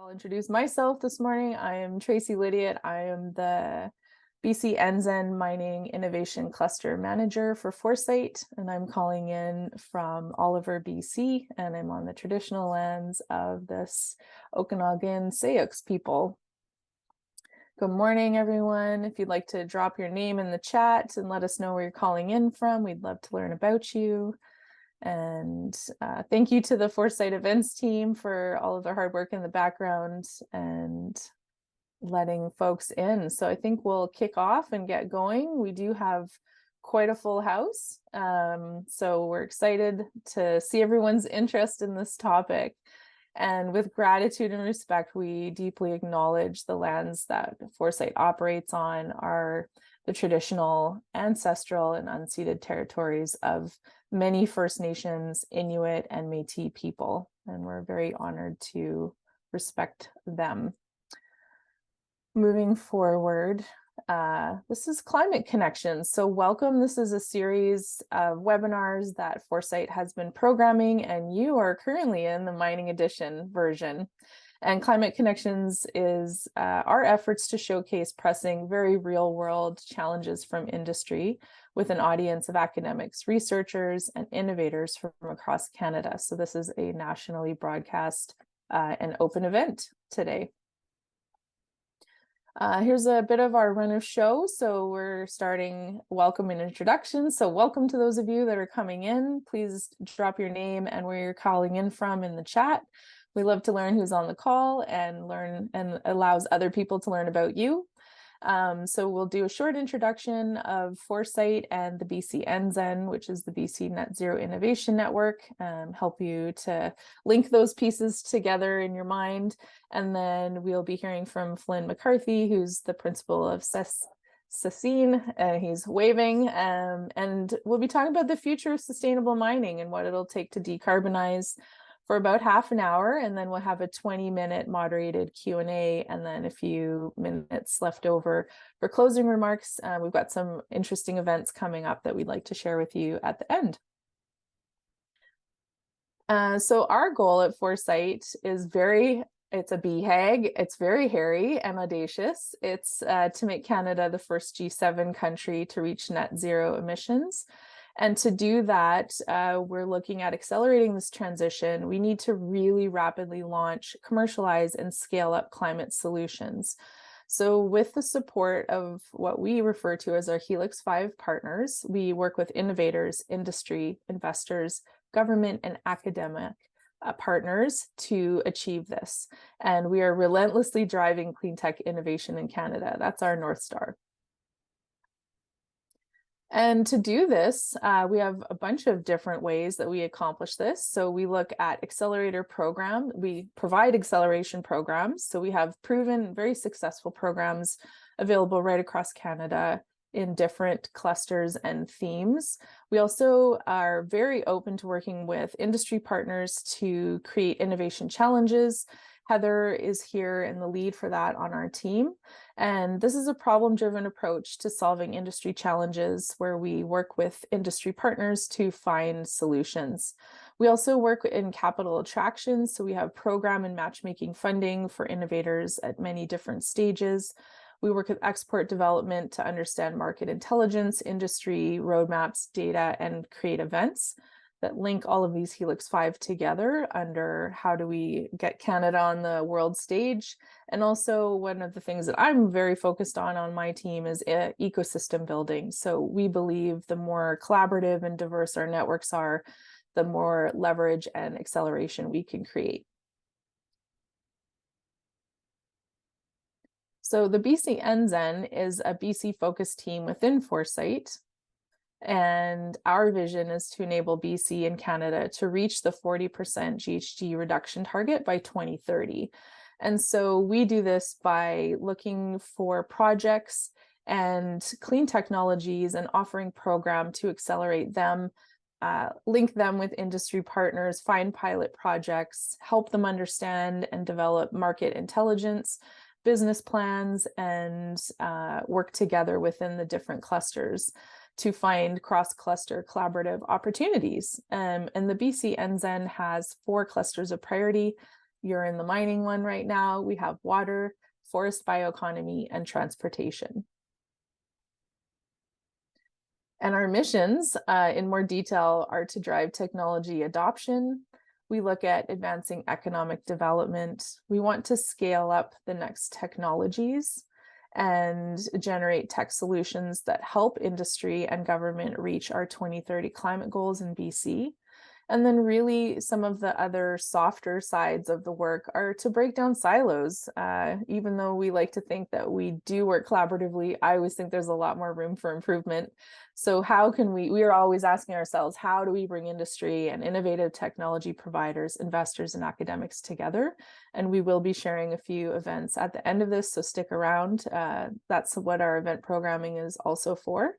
I'll introduce myself this morning. I am Tracy Lydiot. I am the BC Enzen Mining Innovation Cluster Manager for Foresight, and I'm calling in from Oliver, BC, and I'm on the traditional lands of this Okanagan Sayux people. Good morning, everyone. If you'd like to drop your name in the chat and let us know where you're calling in from, we'd love to learn about you. And thank you to the Foresight events team for all of their hard work in the background and letting folks in. So I think we'll kick off and get going. We do have quite a full house. So we're excited to see everyone's interest in this topic. And with gratitude and respect, we deeply acknowledge the lands that Foresight operates on are the traditional, ancestral, and unceded territories of many First Nations, Inuit, and Métis people. And we're very honored to respect them. Moving forward, this is Climate Connections. So welcome. This is a series of webinars that Foresight has been programming, and you are currently in the Mining Edition version. And Climate Connections is our efforts to showcase pressing, very real-world challenges from industry with an audience of academics, researchers, and innovators from across Canada. So this is a nationally broadcast and open event today. Here's a bit of our run of show. So we're starting welcome and introduction. So welcome to those of you that are coming in. Please drop your name and where you're calling in from in the chat. We love to learn who's on the call and learn and allows other people to learn about you. So we'll do a short introduction of Foresight and the BC Enzen, which is the BC Net Zero Innovation Network, help you to link those pieces together in your mind. And then we'll be hearing from Flynn McCarthy, who's the principal of Sassine, and he's waving, and we'll be talking about the future of sustainable mining and what it'll take to decarbonize for about half an hour, and then we'll have a 20-minute moderated Q&A, and then a few minutes left over for closing remarks. We've got some interesting events coming up that we'd like to share with you at the end. So our goal at Foresight is it's a BHAG, it's very hairy and audacious. It's to make Canada the first G7 country to reach net zero emissions. And to do that, we're looking at accelerating this transition. We need to really rapidly launch, commercialize, and scale up climate solutions. So with the support of what we refer to as our Helix 5 partners, we work with innovators, industry, investors, government, and academic partners to achieve this. And we are relentlessly driving clean tech innovation in Canada. That's our North Star. And to do this, we have a bunch of different ways that we accomplish this. So we look at accelerator program. We provide acceleration programs. So we have proven, very successful programs available right across Canada in different clusters and themes. We also are very open to working with industry partners to create innovation challenges. Heather is here in the lead for that on our team. And this is a problem-driven approach to solving industry challenges where we work with industry partners to find solutions. We also work in capital attraction. So we have program and matchmaking funding for innovators at many different stages. We work with export development to understand market intelligence, industry roadmaps, data, and create events that link all of these Helix 5 together under how do we get Canada on the world stage. And also one of the things that I'm very focused on my team is ecosystem building. So we believe the more collaborative and diverse our networks are, the more leverage and acceleration we can create. So the BC Enzen is a BC-focused team within Foresight. And our vision is to enable BC and Canada to reach the 40% GHG reduction target by 2030. And so we do this by looking for projects and clean technologies and offering program to accelerate them, link them with industry partners, find pilot projects, help them understand and develop market intelligence, business plans, and work together within the different clusters to find cross-cluster collaborative opportunities. And the BC Enzen has 4 clusters of priority. You're in the mining one right now. We have water, forest bioeconomy, and transportation. And our missions, in more detail, are to drive technology adoption. We look at advancing economic development. We want to scale up the next technologies and generate tech solutions that help industry and government reach our 2030 climate goals in BC. And then really some of the other softer sides of the work are to break down silos. Even though we like to think that we do work collaboratively, I always think there's a lot more room for improvement. So how can we are always asking ourselves, how do we bring industry and innovative technology providers, investors, and academics together? And we will be sharing a few events at the end of this, so stick around. That's what our event programming is also for.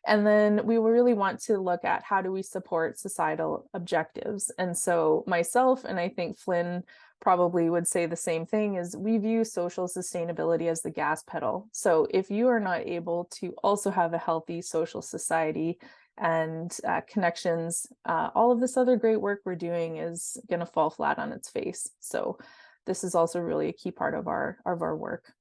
And then we really want to look at how do we support societal objectives. And so myself, and I think Flynn probably would say the same thing, is we view social sustainability as the gas pedal. So if you are not able to also have a healthy social society and connections, all of this other great work we're doing is going to fall flat on its face. So this is also really a key part of our work.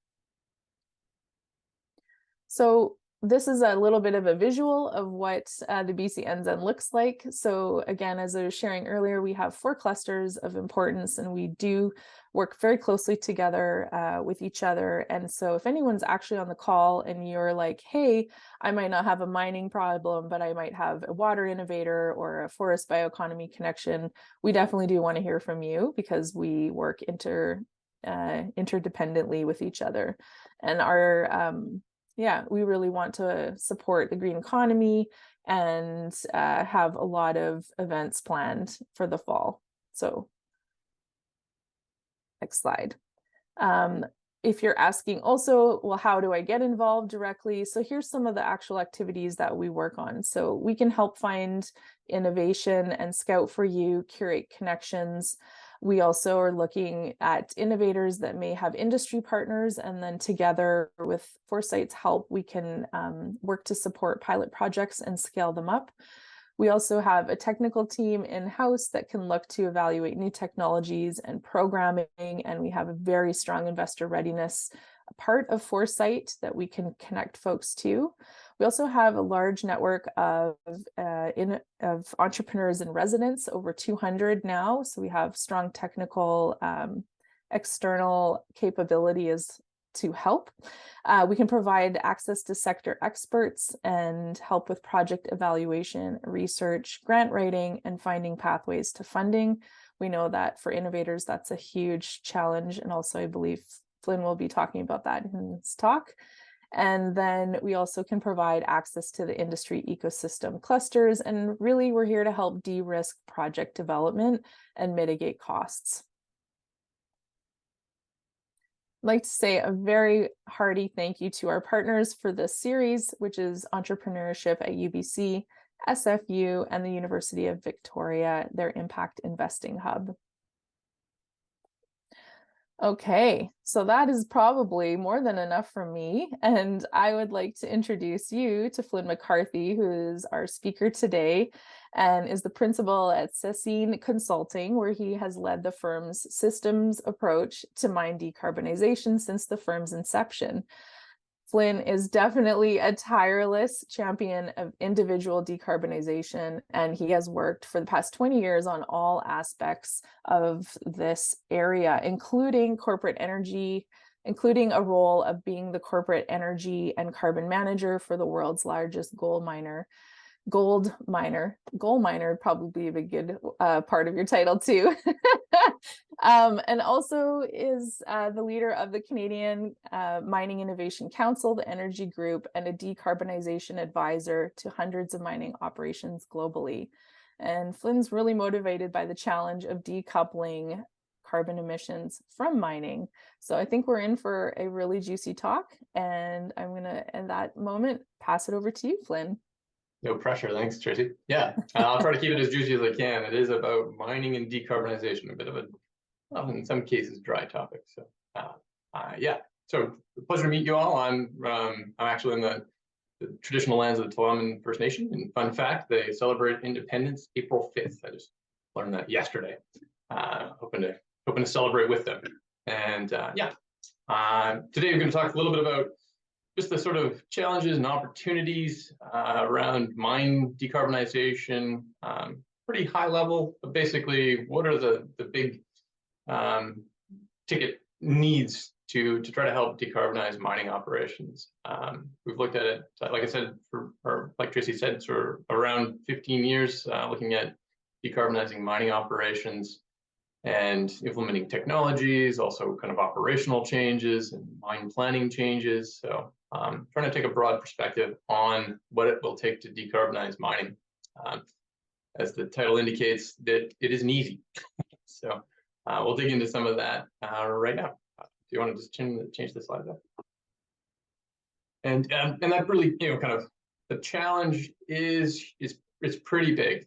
So this is a little bit of a visual of what the BC NZen looks like. So again, as I was sharing earlier, we have 4 clusters of importance, and we do work very closely together with each other. And so if anyone's actually on the call and you're like, hey, I might not have a mining problem, but I might have a water innovator or a forest bioeconomy connection, we definitely do want to hear from you, because we work interdependently with each other. And our we really want to support the green economy and have a lot of events planned for the fall. So next slide. If you're asking also, well, how do I get involved directly? So here's some of the actual activities that we work on. So we can help find innovation and scout for you, curate connections. We also are looking at innovators that may have industry partners, and then together with Foresight's help, we can work to support pilot projects and scale them up. We also have a technical team in-house that can look to evaluate new technologies and programming, and we have a very strong investor readiness part of Foresight that we can connect folks to. We also have a large network of entrepreneurs and residents, over 200 now. So we have strong technical external capabilities to help. We can provide access to sector experts and help with project evaluation, research, grant writing, and finding pathways to funding. We know that for innovators, that's a huge challenge. And also, I believe Flynn will be talking about that in his talk. And then we also can provide access to the industry ecosystem clusters. And really, we're here to help de-risk project development and mitigate costs. I'd like to say a very hearty thank you to our partners for this series, which is Entrepreneurship at UBC, SFU, and the University of Victoria, their Impact Investing Hub. Okay, so that is probably more than enough from me, and I would like to introduce you to Flynn McCarthy, who is our speaker today and is the principal at Cecine Consulting, where he has led the firm's systems approach to mine decarbonization since the firm's inception. Flynn is definitely a tireless champion of individual decarbonization, and he has worked for the past 20 years on all aspects of this area, including corporate energy, including a role of being the corporate energy and carbon manager for the world's largest gold miner, probably a good part of your title too. And also is the leader of the Canadian Mining Innovation Council, the Energy Group, and a decarbonization advisor to hundreds of mining operations globally. And Flynn's really motivated by the challenge of decoupling carbon emissions from mining. So I think we're in for a really juicy talk, and I'm going to, in that moment, pass it over to you, Flynn. No pressure. Thanks, Tracy. Yeah, I'll try to keep it as juicy as I can. It is about mining and decarbonization, a bit of a, in some cases, dry topic. So, yeah. So, pleasure to meet you all. I'm actually in the traditional lands of the Tla'amin First Nation. And fun fact, they celebrate independence April 5th. I just learned that yesterday. Hoping to hoping to celebrate with them. And today I'm going to talk a little bit about just the sort of challenges and opportunities around mine decarbonization, pretty high level, but basically what are the big ticket needs to try to help decarbonize mining operations. We've looked at it, like I said, or like Tracy said, for around 15 years, looking at decarbonizing mining operations and implementing technologies, also kind of operational changes and mine planning changes. So trying to take a broad perspective on what it will take to decarbonize mining. As the title indicates, that it isn't easy. So we'll dig into some of that right now. Do you want to just change the slide there? And that really, kind of the challenge is it's pretty big.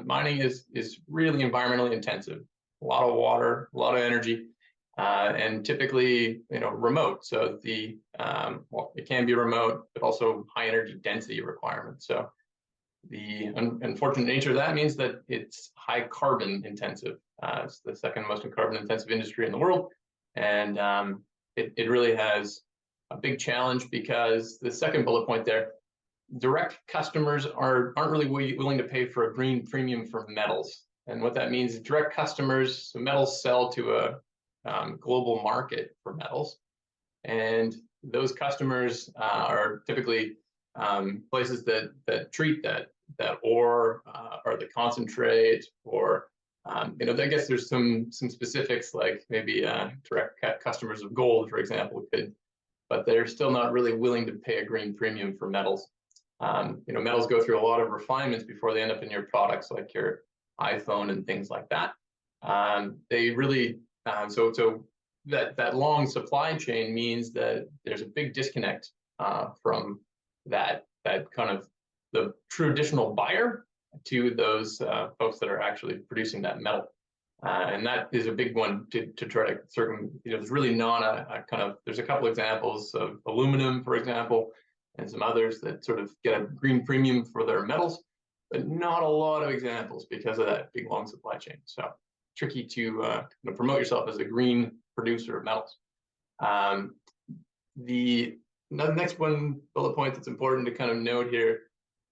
Mining is really environmentally intensive. A lot of water, a lot of energy, and typically, remote. So it can be remote, but also high energy density requirements. So the unfortunate nature of that means that it's high carbon intensive. It's the second most carbon intensive industry in the world. And it really has a big challenge because the second bullet point there, direct customers aren't really willing to pay for a green premium for metals. And what that means is direct customers, so metals sell to a global market for metals. And those customers are typically places that treat that ore or the concentrate, or I guess there's some specifics, like maybe direct customers of gold, for example, but they're still not really willing to pay a green premium for metals. Metals go through a lot of refinements before they end up in your products, like your iPhone and things like that. They really so that long supply chain means that there's a big disconnect from that kind of the traditional buyer to those folks that are actually producing that metal. And that is a big one to try to there's really not a kind of, there's a couple examples of aluminum, for example, and some others that sort of get a green premium for their metals, but not a lot of examples because of that big long supply chain. So tricky to promote yourself as a green producer of metals. The next one bullet point that's important to kind of note here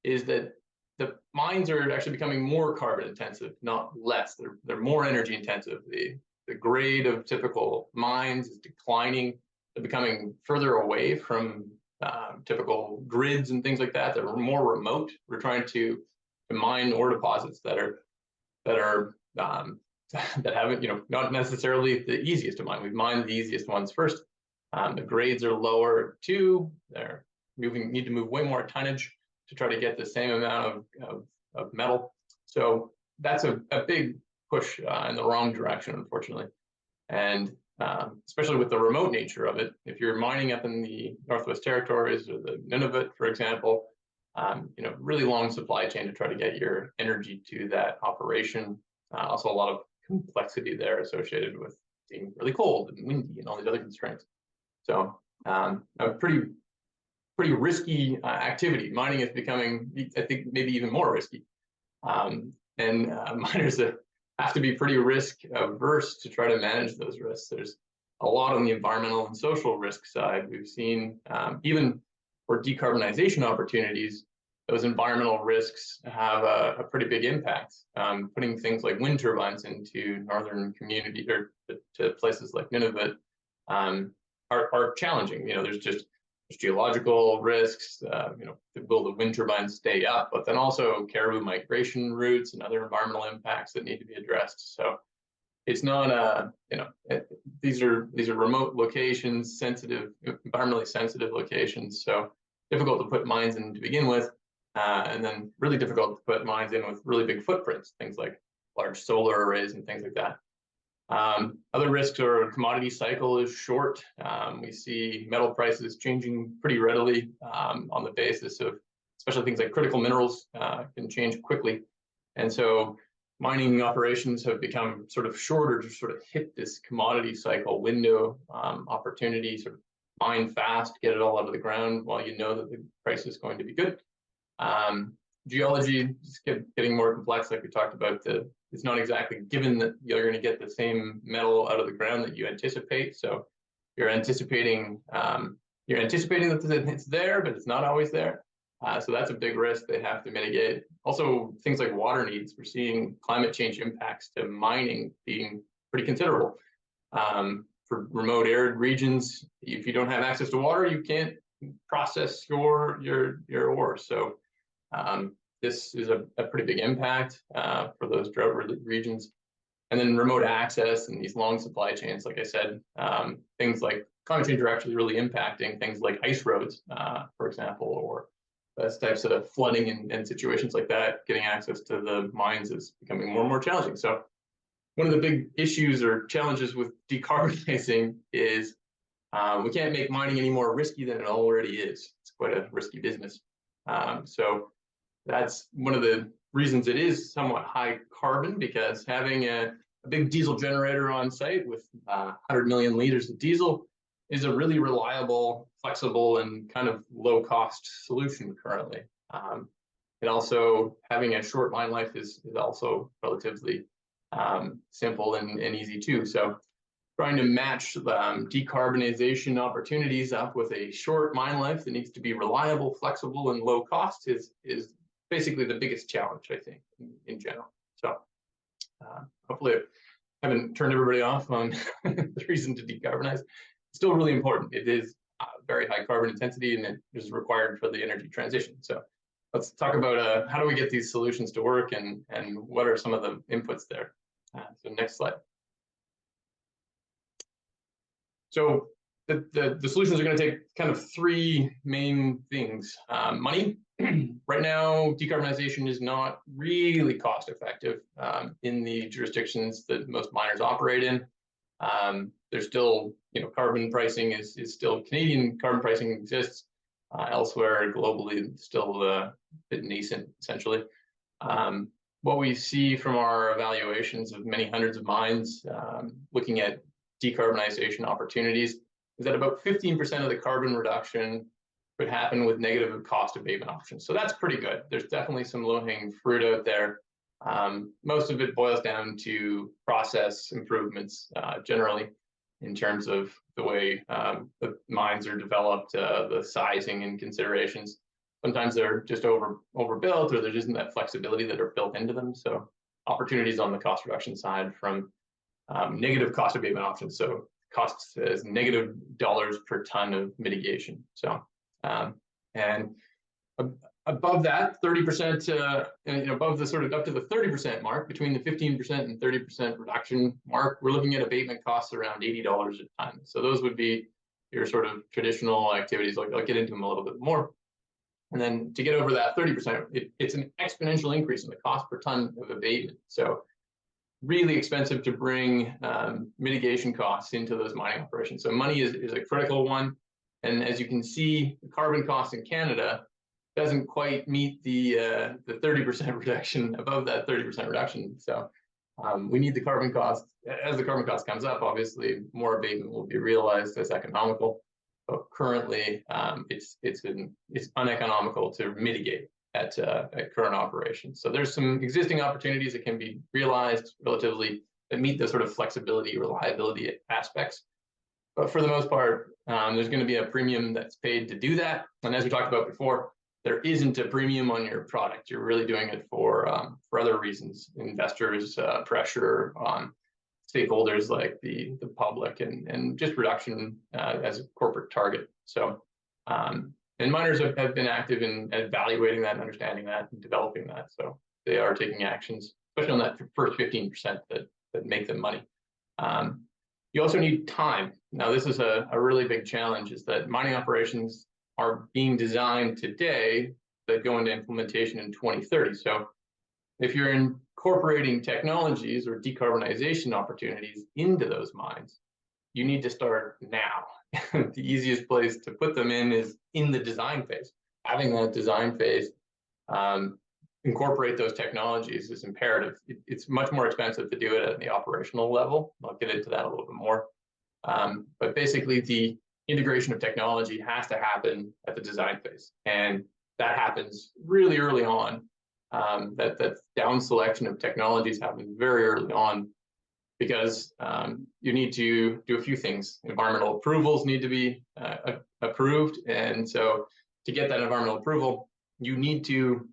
is that the mines are actually becoming more carbon intensive, not less. They're more energy intensive. The grade of typical mines is declining. They're becoming further away from typical grids and things like that. They're more remote. We're trying to mine ore deposits that haven't, not necessarily the easiest to mine. We've mined the easiest ones first. The grades are lower too. Need to move way more tonnage to try to get the same amount of metal. So that's a big push in the wrong direction, unfortunately. And especially with the remote nature of it, if you're mining up in the Northwest Territories or the Nunavut, for example, really long supply chain to try to get your energy to that operation. Also a lot of complexity there associated with being really cold and windy and all these other constraints. So a pretty risky activity. Mining is becoming, I think, maybe even more risky. Miners have to be pretty risk averse to try to manage those risks. There's a lot on the environmental and social risk side. We've seen even for decarbonization opportunities, those environmental risks have a pretty big impact. Putting things like wind turbines into northern community or to places like Nunavut are challenging. There's geological risks. Will the wind turbines stay up? But then also caribou migration routes and other environmental impacts that need to be addressed. So it's not these are remote locations, environmentally sensitive locations. So difficult to put mines in to begin with. And then really difficult to put mines in with really big footprints, things like large solar arrays and things like that. Other risks are commodity cycle is short. We see metal prices changing pretty readily on the basis of, especially things like critical minerals can change quickly. And so mining operations have become sort of shorter to sort of hit this commodity cycle window opportunity, sort of mine fast, get it all out of the ground while you know that the price is going to be good. Geology is getting more complex, like we talked about, the it's not exactly given that you're going to get the same metal out of the ground that you anticipate. So you're anticipating that it's there, but it's not always there. So that's a big risk they have to mitigate. Also, things like water needs. We're seeing climate change impacts to mining being pretty considerable. For remote arid regions, if you don't have access to water, you can't process your ore. So this is a pretty big impact for those drought regions. And then remote access and these long supply chains, like I said, things like climate change are actually really impacting things like ice roads, for example, or those types of flooding and situations like that. Getting access to the mines is becoming more and more challenging. So one of the big issues or challenges with decarbonizing is we can't make mining any more risky than it already is. It's quite a risky business. So that's one of the reasons it is somewhat high carbon, because having a big diesel generator on site with 100 million liters of diesel is a really reliable, flexible, and kind of low cost solution currently. And also having a short mine life is also relatively simple and easy too. So trying to match decarbonization opportunities up with a short mine life that needs to be reliable, flexible, and low cost is basically the biggest challenge, I think, in general. So hopefully I haven't turned everybody off on the reason to decarbonize. It's still really important. It is very high carbon intensity, and it is required for the energy transition. So let's talk about how do we get these solutions to work, and what are some of the inputs there. So next slide. So the solutions are going to take kind of three main things. Money. Right now, decarbonization is not really cost effective in the jurisdictions that most miners operate in. There's still, carbon pricing is still, Canadian carbon pricing exists. Elsewhere globally, it's still a bit nascent, essentially. What we see from our evaluations of many hundreds of mines looking at decarbonization opportunities is that about 15% of the carbon reduction could happen with negative cost abatement options. So that's pretty good. There's definitely some low-hanging fruit out there. Most of it boils down to process improvements generally, in terms of the way the mines are developed, the sizing and considerations. Sometimes they're just overbuilt, or there isn't that flexibility that are built into them. So opportunities on the cost reduction side from negative cost abatement options. So costs as negative dollars per ton of mitigation. So and above that, 30%, above the sort of up to the 30% mark, between the 15% and 30% reduction mark, we're looking at abatement costs around $80 a ton. So those would be your sort of traditional activities. I'll get into them a little bit more. And then to get over that 30%, it's an exponential increase in the cost per ton of abatement. So really expensive to bring mitigation costs into those mining operations. So money is a critical one. And as you can see, the carbon cost in Canada doesn't quite meet the 30% reduction, above that 30% reduction. So we need the carbon cost. As the carbon cost comes up, obviously more abatement will be realized as economical. But currently, it's uneconomical to mitigate at current operations. So there's some existing opportunities that can be realized relatively that meet the sort of flexibility, reliability aspects. But for the most part, there's going to be a premium that's paid to do that. And as we talked about before, there isn't a premium on your product. You're really doing it for other reasons: investors, pressure on stakeholders like the public, and just reduction as a corporate target. So, and miners have been active in evaluating that, and understanding that, and developing that. So they are taking actions, especially on that first 15% that make them money. You also need time. Now, this is a really big challenge, is that mining operations are being designed today that go into implementation in 2030. So if you're incorporating technologies or decarbonization opportunities into those mines, you need to start now. The easiest place to put them in is in the design phase. Having that design phase incorporate those technologies is imperative. It's much more expensive to do it at the operational level. I'll get into that a little bit more. But basically, the integration of technology has to happen at the design phase. And that happens really early on that down selection of technologies happens very early on, because you need to do a few things. Environmental approvals need to be approved, and so to get that environmental approval, you need to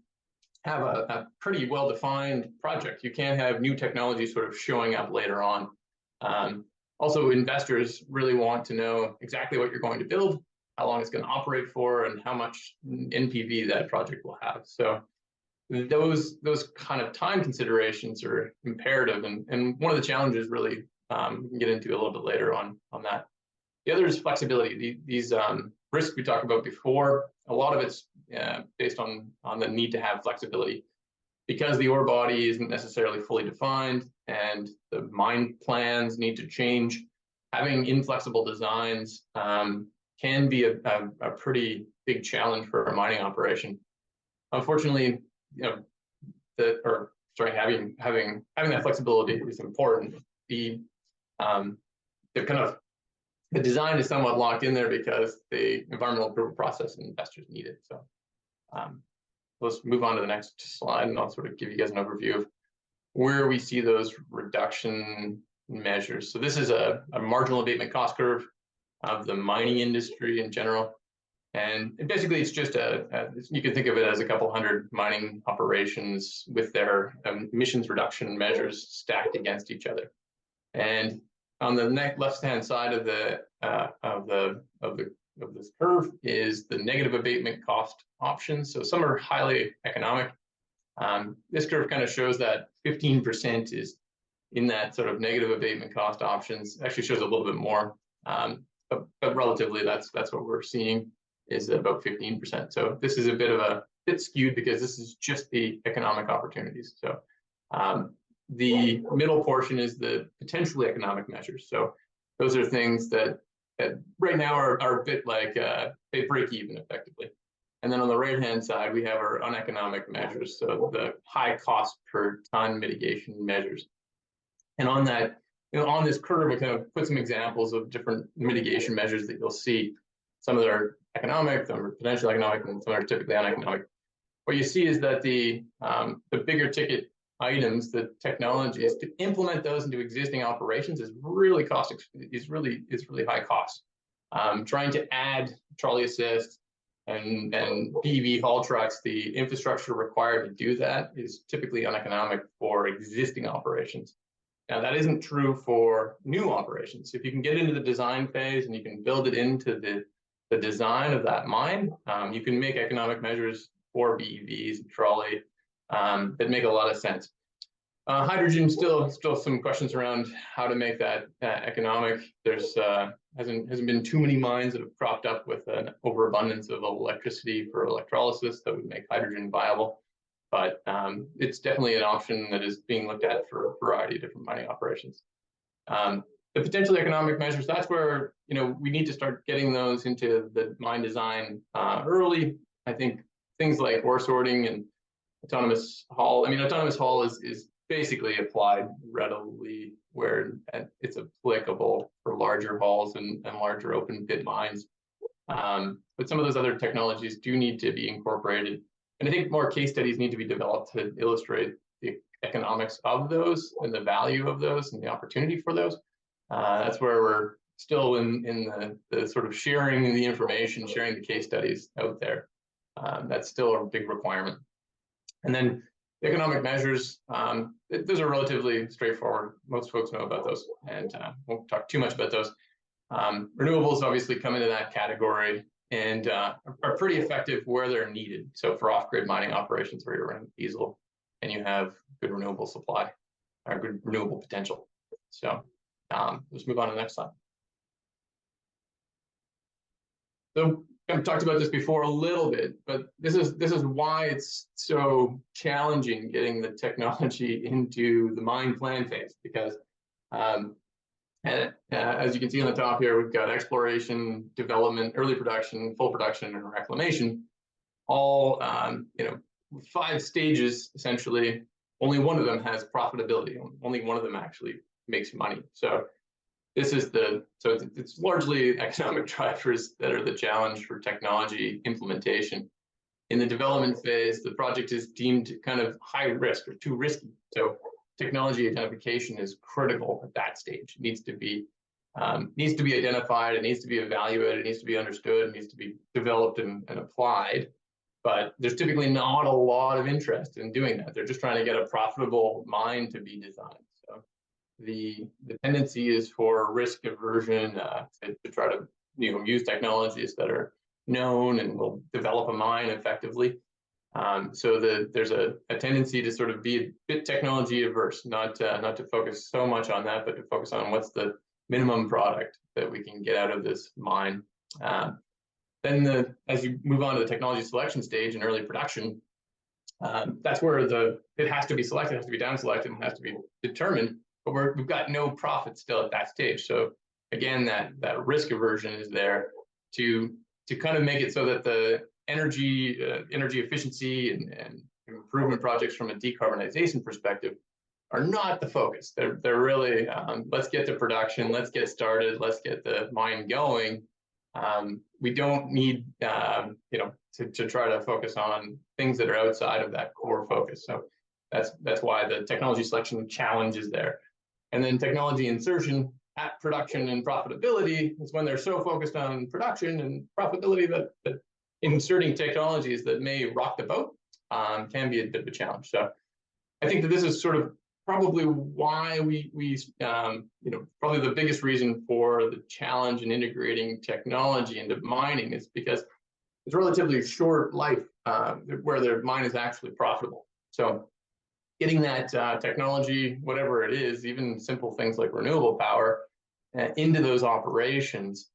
have a pretty well-defined project. You can't have new technology sort of showing up later on. Also, investors really want to know exactly what you're going to build, how long it's going to operate for, and how much NPV that project will have. So those kind of time considerations are imperative, and one of the challenges really we can get into a little bit later on that. The other is flexibility. These risks we talked about before, a lot of it's based on the need to have flexibility, because the ore body isn't necessarily fully defined and the mine plans need to change. Having inflexible designs can be a pretty big challenge for a mining operation. Unfortunately, having that flexibility is important. The design is somewhat locked in there because the environmental approval process and investors need it. So let's move on to the next slide, and I'll sort of give you guys an overview of where we see those reduction measures. So this is a marginal abatement cost curve of the mining industry in general. And basically, it's just you can think of it as a couple hundred mining operations with their emissions reduction measures stacked against each other. And on the left-hand side of this curve is the negative abatement cost options. So some are highly economic. This curve kind of shows that 15% is in that sort of negative abatement cost options. Actually shows a little bit more, but relatively, that's what we're seeing is about 15%. So this is a bit skewed because this is just the economic opportunities. So the middle portion is the potentially economic measures. So those are things that right now are a bit like they break even effectively. And then on the right-hand side, we have our uneconomic measures, so the high cost per ton mitigation measures. And on that, on this curve, we kind of put some examples of different mitigation measures that you'll see. Some of them are economic, some are potentially economic, and some are typically uneconomic. What you see is that the bigger ticket items, the technologies to implement those into existing operations is really high cost. Trying to add trolley assist and PV haul trucks, the infrastructure required to do that is typically uneconomic for existing operations. Now, that isn't true for new operations. If you can get into the design phase and you can build it into the design of that mine, you can make economic measures for BEVs and trolley that make a lot of sense. Hydrogen, still some questions around how to make that economic. There's hasn't been too many mines that have cropped up with an overabundance of electricity for electrolysis that would make hydrogen viable. But it's definitely an option that is being looked at for a variety of different mining operations. The potentially economic measures, that's where we need to start getting those into the mine design early. I think things like ore sorting and autonomous haul. I mean, autonomous haul is basically applied readily where it's applicable for larger hauls and larger open pit mines. But some of those other technologies do need to be incorporated. And I think more case studies need to be developed to illustrate the economics of those and the value of those and the opportunity for those. That's where we're still in the sort of sharing the information, sharing the case studies out there. That's still a big requirement. And then the economic measures, those are relatively straightforward. Most folks know about those, and won't talk too much about those. Renewables obviously come into that category and are pretty effective where they're needed. So for off-grid mining operations where you're running diesel and you have good renewable supply or good renewable potential. So let's move on to the next slide. So I've talked about this before a little bit, but this is why it's so challenging getting the technology into the mine plan phase, because as you can see on the top here, we've got exploration, development, early production, full production, and reclamation, all 5 stages essentially. Only one of them has profitability. Only one of them actually makes money. So this is it's largely economic drivers that are the challenge for technology implementation. In the development phase, the project is deemed kind of high risk or too risky. So technology identification is critical at that stage. It needs to be identified, it needs to be evaluated, it needs to be understood, it needs to be developed and applied. But there's typically not a lot of interest in doing that. They're just trying to get a profitable mine to be designed. So the tendency is for risk aversion to try to use technologies that are known and will develop a mine effectively. So there's a tendency to sort of be a bit technology averse, not to focus so much on that, but to focus on what's the minimum product that we can get out of this mine. Then as you move on to the technology selection stage in early production, that's where it has to be selected, it has to be down selected, and has to be determined. But we've got no profit still at that stage. So again, that risk aversion is there to kind of make it so that the energy efficiency and improvement projects from a decarbonization perspective are not the focus. They're really let's get to production, let's get started, let's get the mine going. We don't need to try to focus on things that are outside of that core focus. So that's why the technology selection challenge is there. And then technology insertion at production and profitability is when they're so focused on production and profitability that inserting technologies that may rock the boat can be a bit of a challenge. So I think that this is sort of probably why we probably the biggest reason for the challenge in integrating technology into mining is because it's relatively short life where their mine is actually profitable. So getting that technology, whatever it is, even simple things like renewable power, into those operations,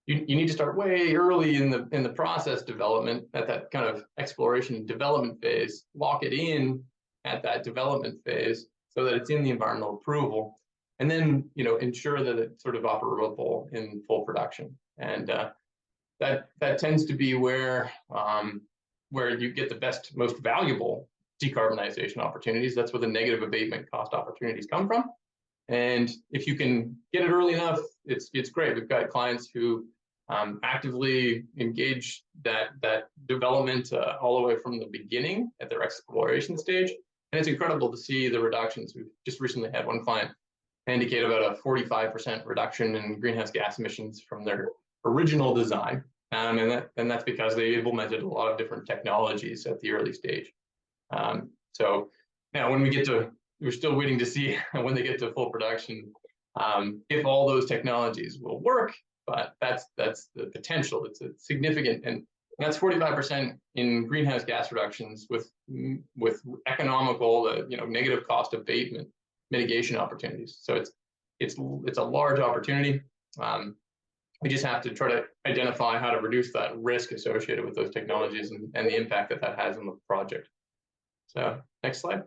you need to start way early in the process development at that kind of exploration and development phase, lock it in at that development phase so that it's in the environmental approval, and then ensure that it's sort of operable in full production. And that tends to be where you get the best, most valuable decarbonization opportunities. That's where the negative abatement cost opportunities come from. And if you can get it early enough, it's great. We've got clients who actively engage that development all the way from the beginning at their exploration stage. And it's incredible to see the reductions. We've just recently had one client indicate about a 45% reduction in greenhouse gas emissions from their original design. And that's because they implemented a lot of different technologies at the early stage. So now when we're still waiting to see when they get to full production, if all those technologies will work, but that's the potential. It's a significant, and that's 45% in greenhouse gas reductions with economical, negative cost abatement mitigation opportunities. So it's a large opportunity. We just have to try to identify how to reduce that risk associated with those technologies and the impact that has on the project. So next slide.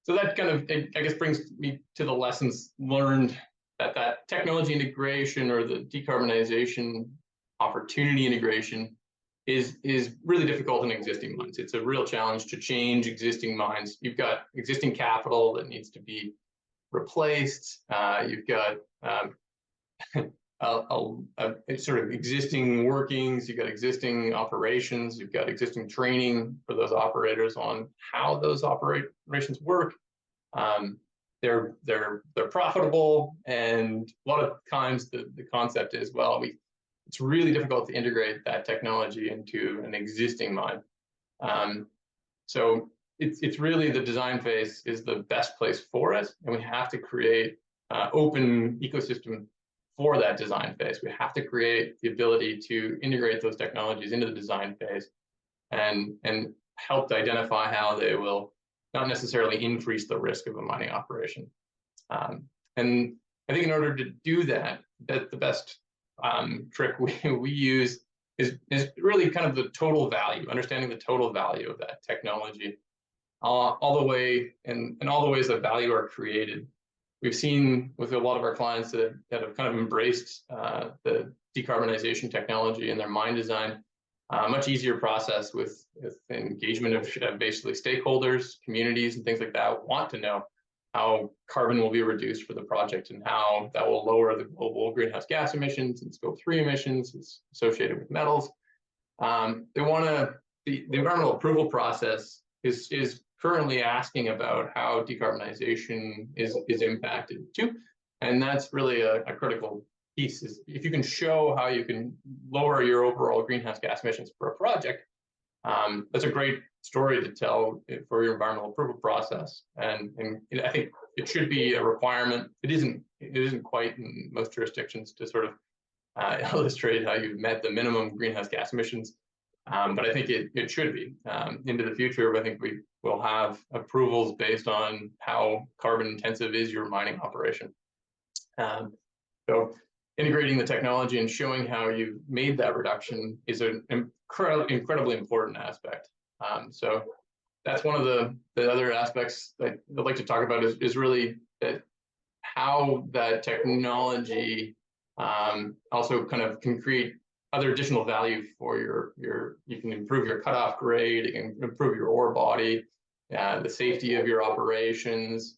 So that kind of, I guess, brings me to the lessons learned that technology integration or the decarbonization opportunity integration is really difficult in existing mines. It's a real challenge to change existing mines. You've got existing capital that needs to be replaced. You've got sort of existing workings, you've got existing operations, you've got existing training for those operators on how those operations work. They're profitable, and a lot of times the concept is, well, it's really difficult to integrate that technology into an existing mine. So it's really the design phase is the best place for it, and we have to create open ecosystem for that design phase. We have to create the ability to integrate those technologies into the design phase and help to identify how they will not necessarily increase the risk of a mining operation. And I think in order to do that the best trick we use is really kind of the total value, understanding the total value of that technology, all the way and all the ways that value are created. We've seen with a lot of our clients that have kind of embraced the decarbonization technology in their mine design, much easier process with engagement of basically stakeholders, communities, and things like that want to know how carbon will be reduced for the project and how that will lower the global greenhouse gas emissions and scope 3 emissions associated with metals. They want to, the environmental approval process is currently asking about how decarbonization is impacted too. And that's really a critical piece, is if you can show how you can lower your overall greenhouse gas emissions for a project, that's a great story to tell for your environmental approval process. And I think it should be a requirement. It isn't quite in most jurisdictions to sort of illustrate how you've met the minimum greenhouse gas emissions. But I think it should be. Into the future, I think we will have approvals based on how carbon intensive is your mining operation. So integrating the technology and showing how you've made that reduction is an incredibly important aspect. So that's one of the other aspects that I'd like to talk about is really that how that technology also kind of can create other additional value for you can improve your cutoff grade, it can improve your ore body, the safety of your operations,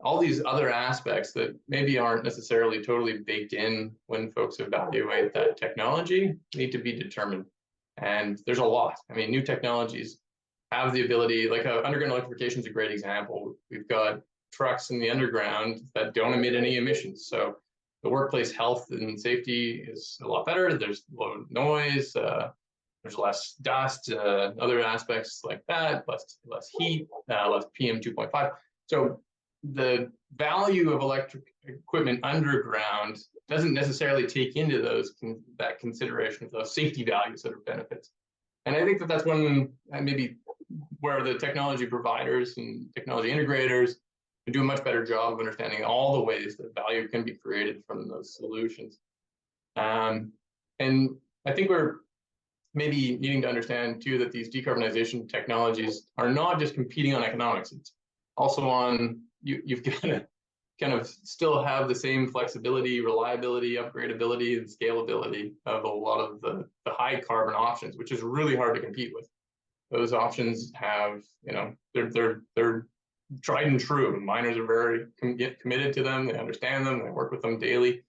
all these other aspects that maybe aren't necessarily totally baked in when folks evaluate that technology need to be determined. And there's a lot. I mean, new technologies have the ability, like underground electrification is a great example. We've got trucks in the underground that don't emit any emissions. So the workplace health and safety is a lot better. There's low noise, there's less dust, other aspects like that, less heat, less PM 2.5. So the value of electric equipment underground doesn't necessarily take into that consideration of those safety values that are benefits. And I think that's one maybe where the technology providers and technology integrators can do a much better job of understanding all the ways that value can be created from those solutions. And I think we're maybe needing to understand too that these decarbonization technologies are not just competing on economics. It's also on you've got to kind of still have the same flexibility, reliability, upgradability, and scalability of a lot of the high carbon options, which is really hard to compete with. Those options have, they're tried and true. Miners are very committed to them. They understand them. They work with them daily.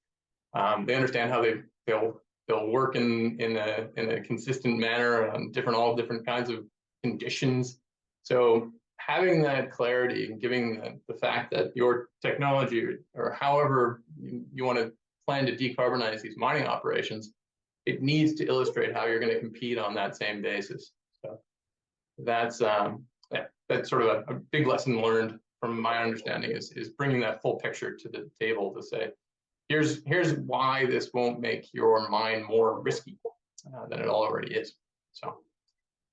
They understand how they'll work in a consistent manner on all different kinds of conditions. So having that clarity and giving the fact that your technology or however you want to plan to decarbonize these mining operations, it needs to illustrate how you're going to compete on that same basis. So that's sort of a big lesson learned from my understanding is bringing that full picture to the table to say, here's why this won't make your mine more risky than it already is. So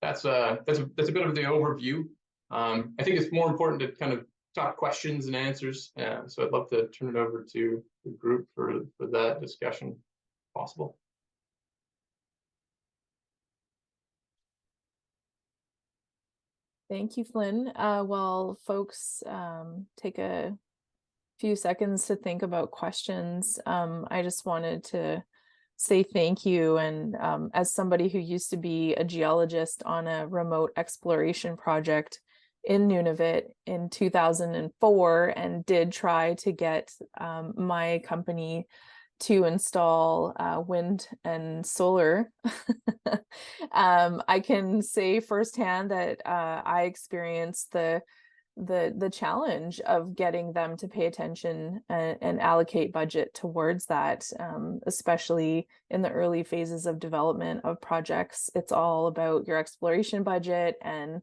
that's a bit of the overview. I think it's more important to kind of talk questions and answers. So I'd love to turn it over to the group for that discussion, if possible. Thank you, Flynn. While folks take a few seconds to think about questions, I just wanted to say thank you. And as somebody who used to be a geologist on a remote exploration project in Nunavut in 2004 and did try to get my company to install wind and solar, I can say firsthand that I experienced the challenge of getting them to pay attention and allocate budget towards that, especially in the early phases of development of projects. It's all about your exploration budget, and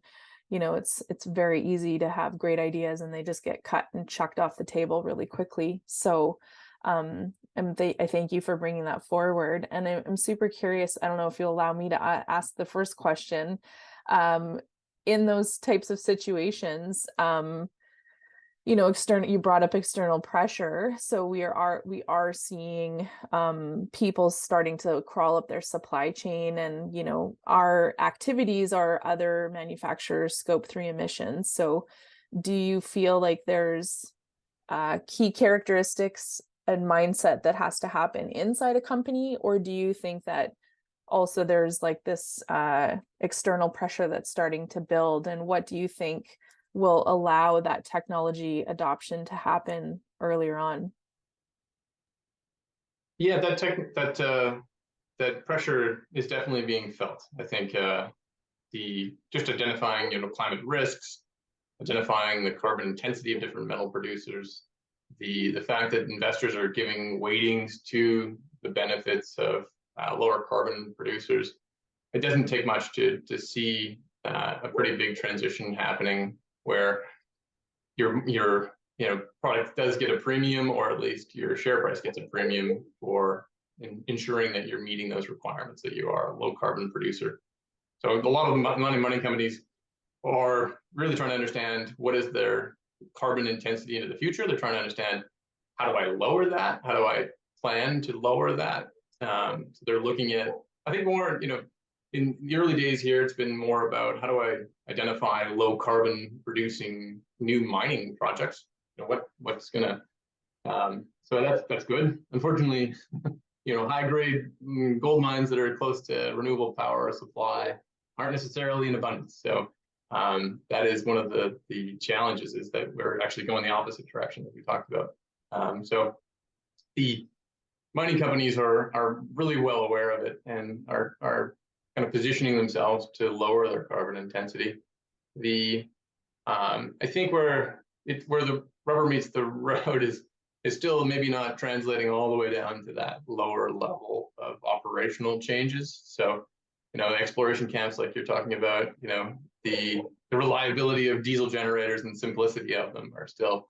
it's very easy to have great ideas and they just get cut and chucked off the table really quickly. So I thank you for bringing that forward. And I'm super curious. I don't know if you'll allow me to ask the first question. In those types of situations, you brought up external pressure. So we are seeing people starting to crawl up their supply chain, and our activities are other manufacturers' scope 3 emissions. So do you feel like there's key characteristics and mindset that has to happen inside a company, or do you think that also there's like this external pressure that's starting to build? And what do you think will allow that technology adoption to happen earlier on? Yeah, that pressure is definitely being felt. I think the just identifying climate risks, identifying the carbon intensity of different metal producers, the fact that investors are giving weightings to the benefits of lower carbon producers. It doesn't take much to see a pretty big transition happening where your product does get a premium, or at least your share price gets a premium for ensuring that you're meeting those requirements, that you are a low carbon producer. So a lot of money companies are really trying to understand what is their carbon intensity into the future. They're trying to understand, how do I lower that? How do I plan to lower that? So they're looking at, I think, more, in the early days here, it's been more about how do I identify low carbon producing new mining projects? What's gonna, so that's good. Unfortunately, high grade gold mines that are close to renewable power supply aren't necessarily in abundance. So that is one of the challenges, is that we're actually going the opposite direction that we talked about. So the mining companies are really well aware of it and are kind of positioning themselves to lower their carbon intensity. I think where the rubber meets the road is still maybe not translating all the way down to that lower level of operational changes. So, the exploration camps like you're talking about, the reliability of diesel generators and simplicity of them are still,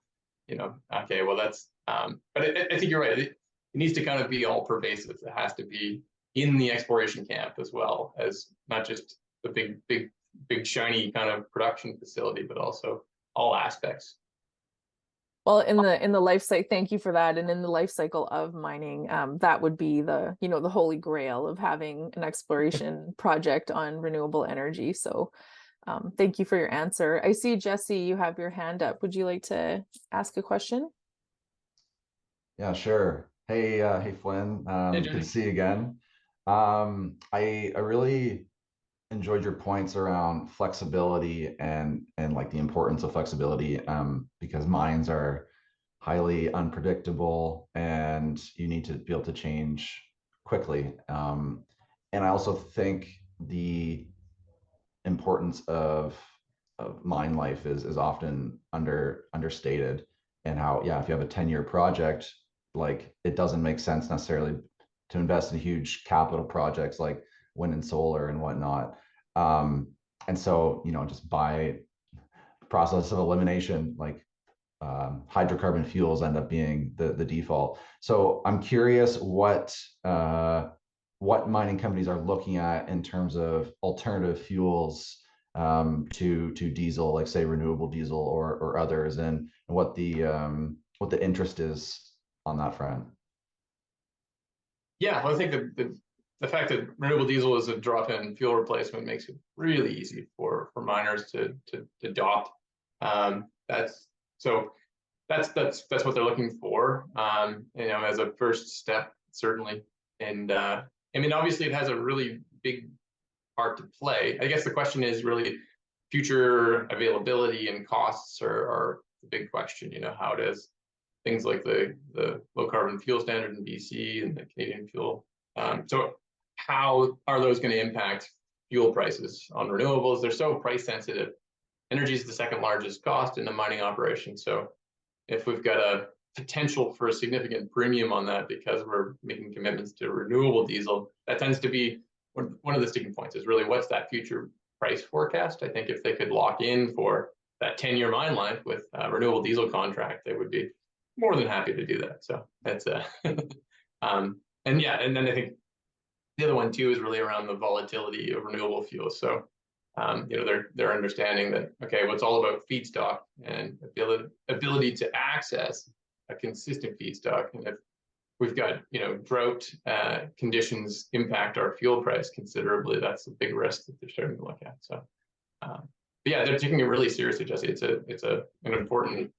okay, well, that's, but I think you're right. It needs to kind of be all pervasive. It has to be in the exploration camp as well, as not just the big shiny kind of production facility, but also all aspects. Well, in the life cycle, thank you for that. And in the life cycle of mining, that would be the holy grail of having an exploration project on renewable energy. So thank you for your answer. I see, Jesse, you have your hand up. Would you like to ask a question? Yeah, sure. Hey, Flynn. Hey, Good to Jenny. see you again. I really enjoyed your points around flexibility and like the importance of flexibility, because mines are highly unpredictable and you need to be able to change quickly. And I also think the importance of mine life is often understated, and how, yeah, if you have a 10-year project, like, it doesn't make sense necessarily to invest in huge capital projects like wind and solar and whatnot. And so, just by process of elimination, like, hydrocarbon fuels end up being the default. So I'm curious what mining companies are looking at in terms of alternative fuels, to diesel, like say renewable diesel or others, and what the interest is on that front. Yeah, well, I think the fact that renewable diesel is a drop-in fuel replacement makes it really easy for miners to adopt. That's what they're looking for, as a first step, certainly. And I mean, obviously, it has a really big part to play. I guess the question is really future availability and costs are the big question. How does things like the low carbon fuel standard in BC and the Canadian fuel, so how are those going to impact fuel prices on renewables? They're so price sensitive. Energy is the second largest cost in a mining operation. So if we've got a potential for a significant premium on that because we're making commitments to renewable diesel, that tends to be one of the sticking points, is really what's that future price forecast. I think if they could lock in for that 10-year mine life with a renewable diesel contract, they would be more than happy to do that. So that's and yeah, and then I think the other one too is really around the volatility of renewable fuels. So they're understanding that, okay, well, it's all about feedstock and ability to access a consistent feedstock. And if we've got drought conditions impact our fuel price considerably, that's a big risk that they're starting to look at. So but yeah, they're taking it really seriously, Jesse. It's an important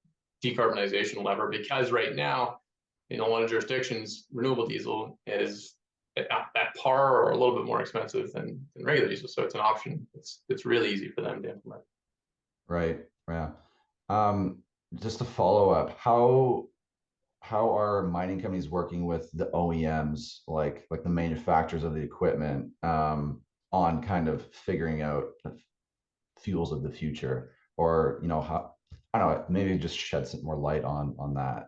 decarbonization lever, because right now in a lot of jurisdictions, renewable diesel is at par or a little bit more expensive than regular diesel. So it's an option. It's really easy for them to implement. Right. Yeah. Just to follow up, how are mining companies working with the OEMs, like the manufacturers of the equipment, on kind of figuring out the fuels of the future, or how, I don't know, maybe just shed some more light on that.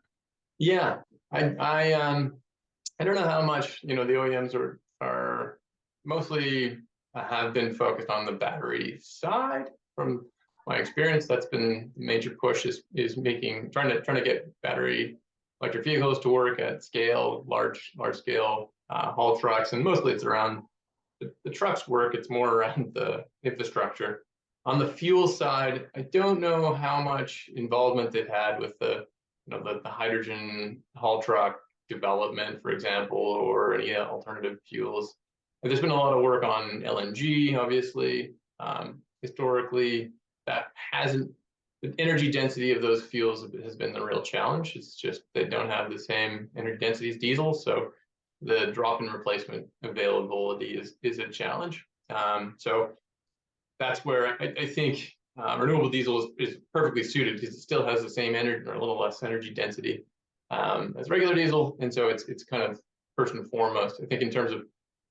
Yeah, I don't know how much the OEMs are mostly have been focused on the battery side. From my experience, that's been the major push is trying to get battery electric vehicles to work at scale, large scale haul trucks, and mostly it's around the trucks work. It's more around the infrastructure. On the fuel side, I don't know how much involvement they've had with the hydrogen haul truck development, for example, or any alternative fuels. There's been a lot of work on LNG, obviously. Historically, that hasn't, the energy density of those fuels has been the real challenge. It's just they don't have the same energy density as diesel, so the drop-in replacement availability is a challenge. So that's where I think renewable diesel is perfectly suited, because it still has the same energy, or a little less energy density as regular diesel, and so it's kind of first and foremost. I think in terms of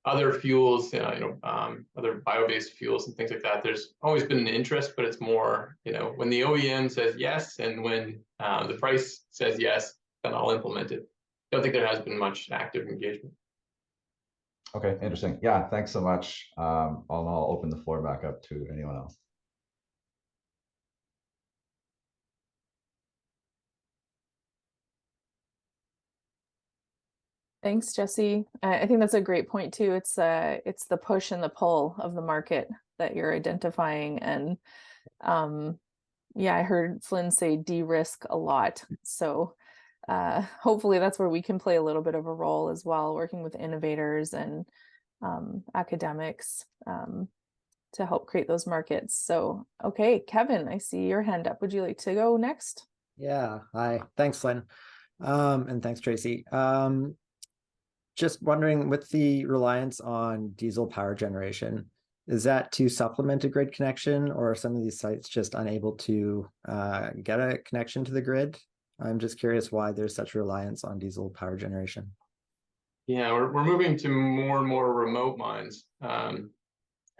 other fuels, other bio-based fuels and things like that, there's always been an interest, but it's more, when the OEM says yes, and when the price says yes, then I'll implement it. Don't think there has been much active engagement. Okay, interesting. Yeah, thanks so much. I'll open the floor back up to anyone else. Thanks, Jesse. I think that's a great point too. It's the push and the pull of the market that you're identifying. And yeah, I heard Flynn say de-risk a lot. So hopefully that's where we can play a little bit of a role as well, working with innovators and academics to help create those markets. So, okay, Kevin, I see your hand up. Would you like to go next? Yeah, hi. Thanks, Flynn. And thanks, Tracy. Just wondering, with the reliance on diesel power generation, is that to supplement a grid connection, or are some of these sites just unable to get a connection to the grid? I'm just curious why there's such reliance on diesel power generation. Yeah, we're moving to more and more remote mines. And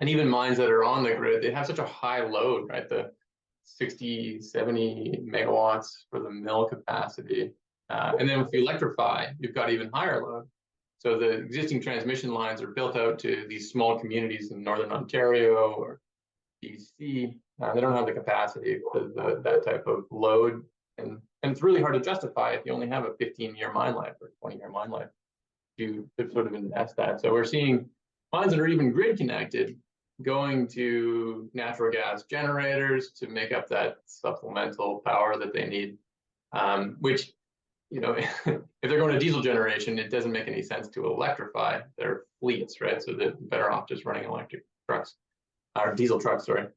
even mines that are on the grid, they have such a high load, right? The 60, 70 megawatts for the mill capacity. And then if you electrify, you've got even higher load. So the existing transmission lines are built out to these small communities in Northern Ontario or BC. They don't have the capacity for that type of load. And it's really hard to justify if you only have a 15-year mine life or 20-year mine life to sort of invest that. So we're seeing mines that are even grid connected going to natural gas generators to make up that supplemental power that they need, which, if they're going to diesel generation, it doesn't make any sense to electrify their fleets, right? So they're better off just running electric trucks, or diesel trucks, sorry.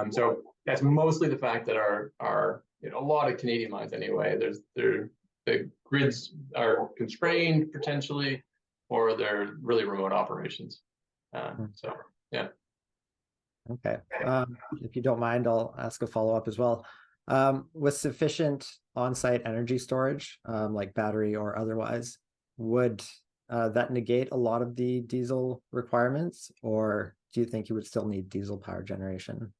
So that's mostly the fact that our a lot of Canadian mines anyway, the grids are constrained potentially, or they're really remote operations. So yeah. Okay. If you don't mind, I'll ask a follow-up as well. With sufficient on-site energy storage, like battery or otherwise, would that negate a lot of the diesel requirements, or do you think you would still need diesel power generation?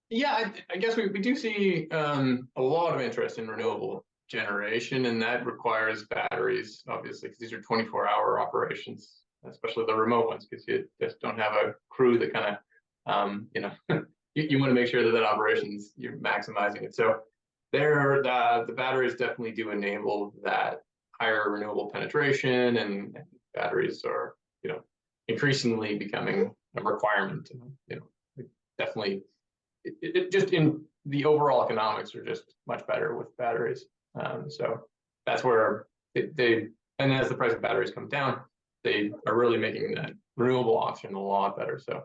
Yeah, I guess we do see a lot of interest in renewable generation, and that requires batteries, obviously, because these are 24-hour operations, especially the remote ones, because you just don't have a crew that kind of, you want to make sure that operations, you're maximizing it. So the batteries definitely do enable that higher renewable penetration, and batteries are, increasingly becoming a requirement. Definitely, it just in the overall economics are just much better with batteries. So that's where and as the price of batteries come down, they are really making that renewable option a lot better. So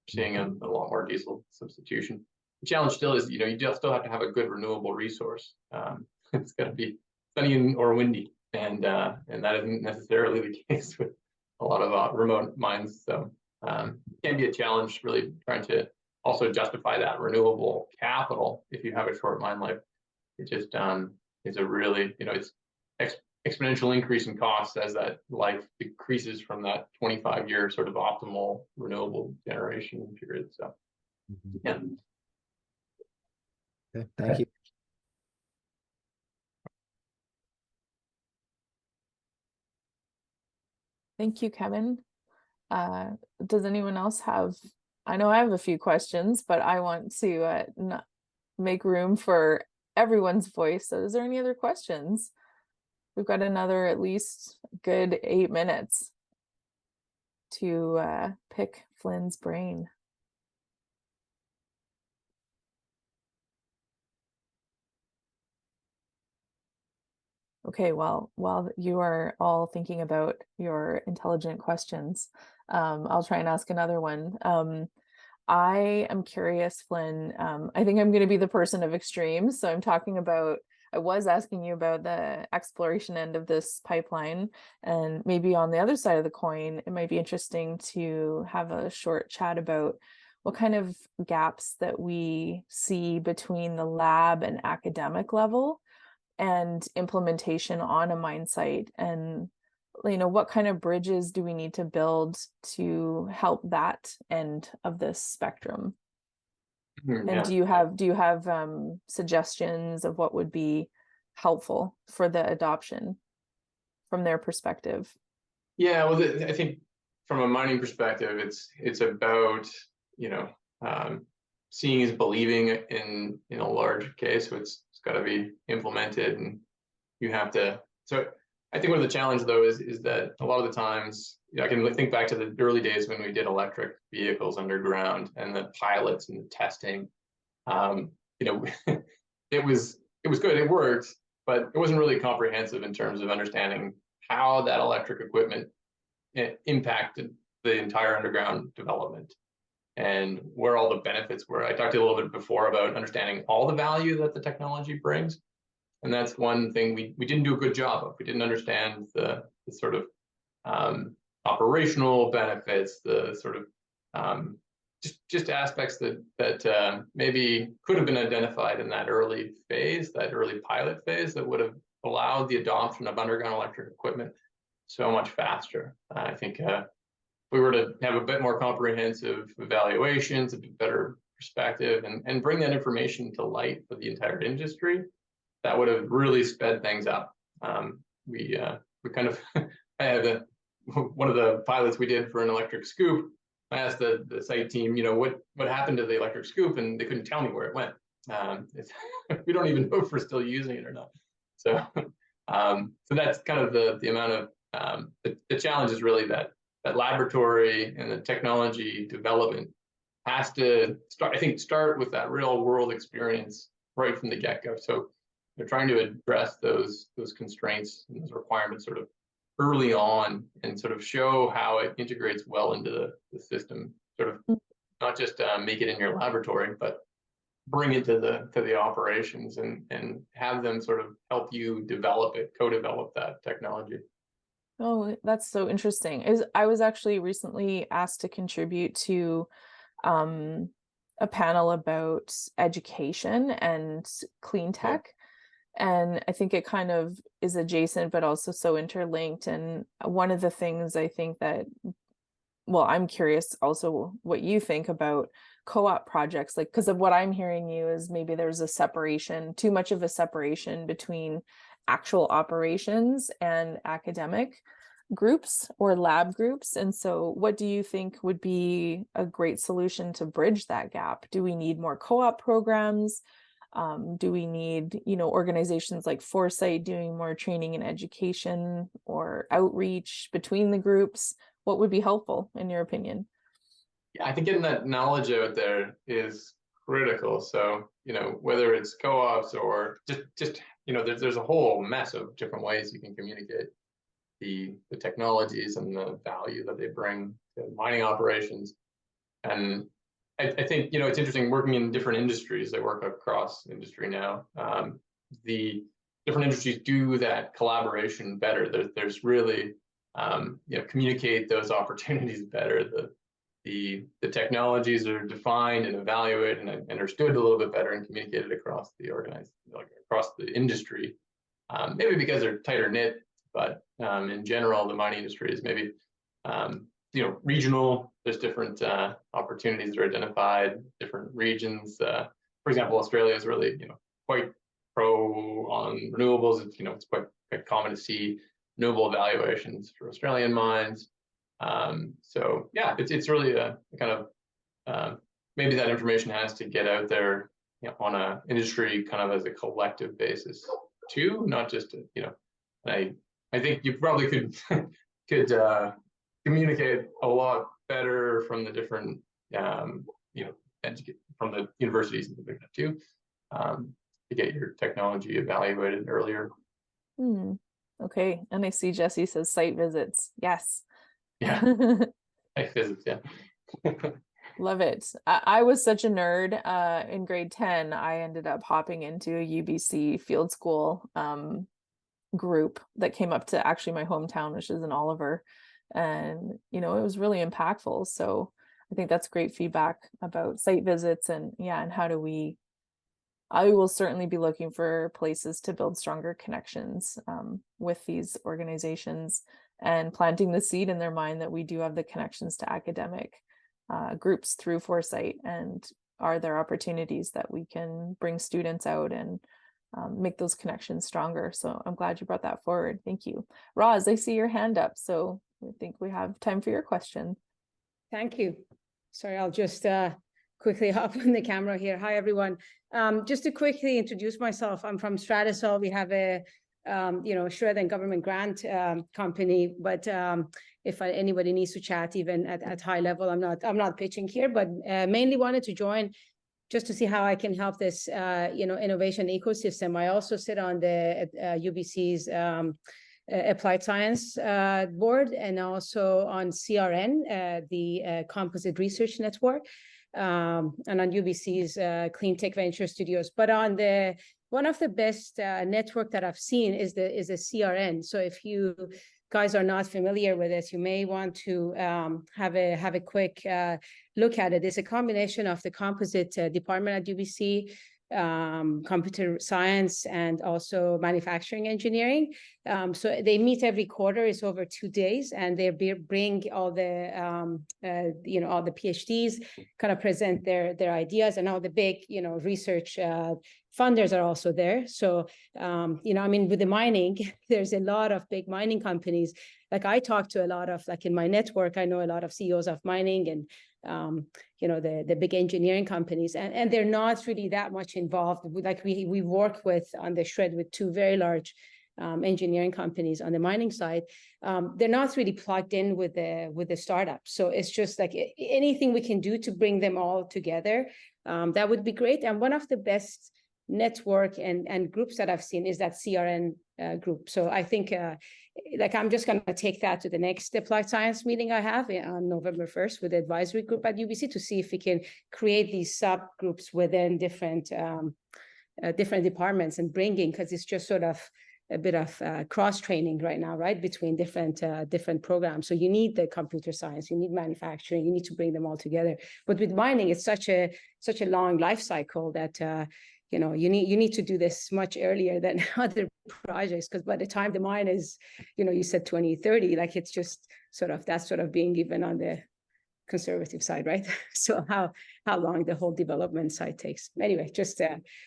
seeing a lot more diesel substitution. The challenge still is, you still have to have a good renewable resource. It's got to be sunny or windy, and that isn't necessarily the case with a lot of remote mines. So it can be a challenge really trying to also justify that renewable capital if you have a short mine life. It just is a really, it's exponential increase in costs as that life decreases from that 25-year sort of optimal renewable generation period. So, yeah. Okay, thank you. Thank you, Kevin. Does anyone else have, I know I have a few questions, but I want to make room for everyone's voice. So is there any other questions? We've got another at least good 8 minutes to pick Flynn's brain. Okay, well, while you are all thinking about your intelligent questions, I'll try and ask another one. I am curious, Flynn, I think I'm going to be the person of extremes. So I was asking you about the exploration end of this pipeline, and maybe on the other side of the coin, it might be interesting to have a short chat about what kind of gaps that we see between the lab and academic level and implementation on a mine site, and what kind of bridges do we need to build to help that end of this spectrum? And do you have suggestions of what would be helpful for the adoption from their perspective? Yeah, well, I think from a mining perspective, it's about seeing is believing in a large case. So it's got to be implemented, and you have to. So I think one of the challenges though is that a lot of the times, I can think back to the early days when we did electric vehicles underground and the pilots and the testing. It was good, it worked, but it wasn't really comprehensive in terms of understanding how that electric equipment impacted the entire underground development and where all the benefits were. I talked to you a little bit before about understanding all the value that the technology brings. And that's one thing we didn't do a good job of. We didn't understand the sort of operational benefits, the sort of just aspects that maybe could have been identified in that early phase, that early pilot phase, that would have allowed the adoption of underground electric equipment so much faster. I think if we were to have a bit more comprehensive evaluations, a bit better perspective, and bring that information to light for the entire industry, that would have really sped things up. We kind of, I had one of the pilots we did for an electric scoop. I asked the site team, what happened to the electric scoop, and they couldn't tell me where it went. We don't even know if we're still using it or not. So, so that's kind of the amount of the challenge is really that laboratory and the technology development has to start with that real world experience right from the get-go. So they're trying to address those constraints and those requirements sort of early on and sort of show how it integrates well into the system, sort of not just make it in your laboratory, but bring it to the operations and have them sort of help you develop it, co-develop that technology. Oh, that's so interesting. I was actually recently asked to contribute to a panel about education and clean tech. And I think it kind of is adjacent, but also so interlinked. And one of the things I think that, well, I'm curious also what you think about co-op projects, like, because of what I'm hearing you is maybe there's a separation, too much of a separation between actual operations and academic groups or lab groups. And so what do you think would be a great solution to bridge that gap? Do we need more co-op programs? Do we need, organizations like Foresight doing more training and education or outreach between the groups? What would be helpful in your opinion? Yeah, I think getting that knowledge out there is critical. So, whether it's co-ops or just there's a whole mess of different ways you can communicate the technologies and the value that they bring to mining operations. And I think, it's interesting working in different industries. I work across industry now. The different industries do that collaboration better. There's really, communicate those opportunities better. the technologies are defined and evaluated and understood a little bit better and communicated across the across the industry. Maybe because they're tighter knit, but in general, the mining industry is maybe regional. There's different opportunities that are identified, different regions. For example, Australia is really quite pro on renewables. It's quite common to see renewable evaluations for Australian mines. So yeah, it's really a kind of maybe that information has to get out there on a industry kind of as a collective basis too, not just I think you probably could communicate a lot better from the different from the universities and things too, to get your technology evaluated earlier. Okay, and I see Jesse says site visits. Yes. Yeah. Site visits. Yeah. Love it. I was such a nerd in grade 10. I ended up hopping into a UBC field school group that came up to actually my hometown, which is in Oliver. And, it was really impactful. So I think that's great feedback about site visits and how do I will certainly be looking for places to build stronger connections with these organizations and planting the seed in their mind that we do have the connections to academic groups through Foresight, and are there opportunities that we can bring students out and make those connections stronger. So I'm glad you brought that forward. Thank you. Roz, I see your hand up, so I think we have time for your question. Thank you. Sorry, I'll just quickly hop on the camera here. Hi, everyone. Just to quickly introduce myself, I'm from Stratasol. We have a SHRED and government grant company, but if anybody needs to chat even at high level, I'm not pitching here, but mainly wanted to join just to see how I can help this innovation ecosystem. I also sit on the UBC's applied science board, and also on CRN, the Composite Research Network, and on UBC's Clean Tech Venture Studios. But on one of the best network that I've seen is the CRN. So if you guys are not familiar with it, you may want to have a quick look at it. It's a combination of the composite department at UBC, computer science, and also manufacturing engineering. So they meet every quarter. It's over 2 days, and they bring all the all the PhDs, kind of present their ideas, and all the big research funders are also there. So with the mining, there's a lot of big mining companies. Like I talk to a lot of, like in my network, I know a lot of CEOs of mining and the big engineering companies, and they're not really that much involved. Like we work with on the SHRED with 2 very large engineering companies on the mining side. They're not really plugged in with the startups. So it's just like anything we can do to bring them all together, that would be great. And one of the best network and groups that I've seen is that CRN group. So I think I'm just going to take that to the next applied science meeting I have on November 1st with the advisory group at UBC to see if we can create these subgroups within different departments and bringing, because it's just sort of a bit of cross training right now, right, between different programs. So you need the computer science, you need manufacturing, you need to bring them all together. But with mining, it's such a long life cycle that you need to do this much earlier than other projects, because by the time the mine is, you said 2030, like it's just that's being even on the conservative side, right? So how long the whole development side takes. Anyway, just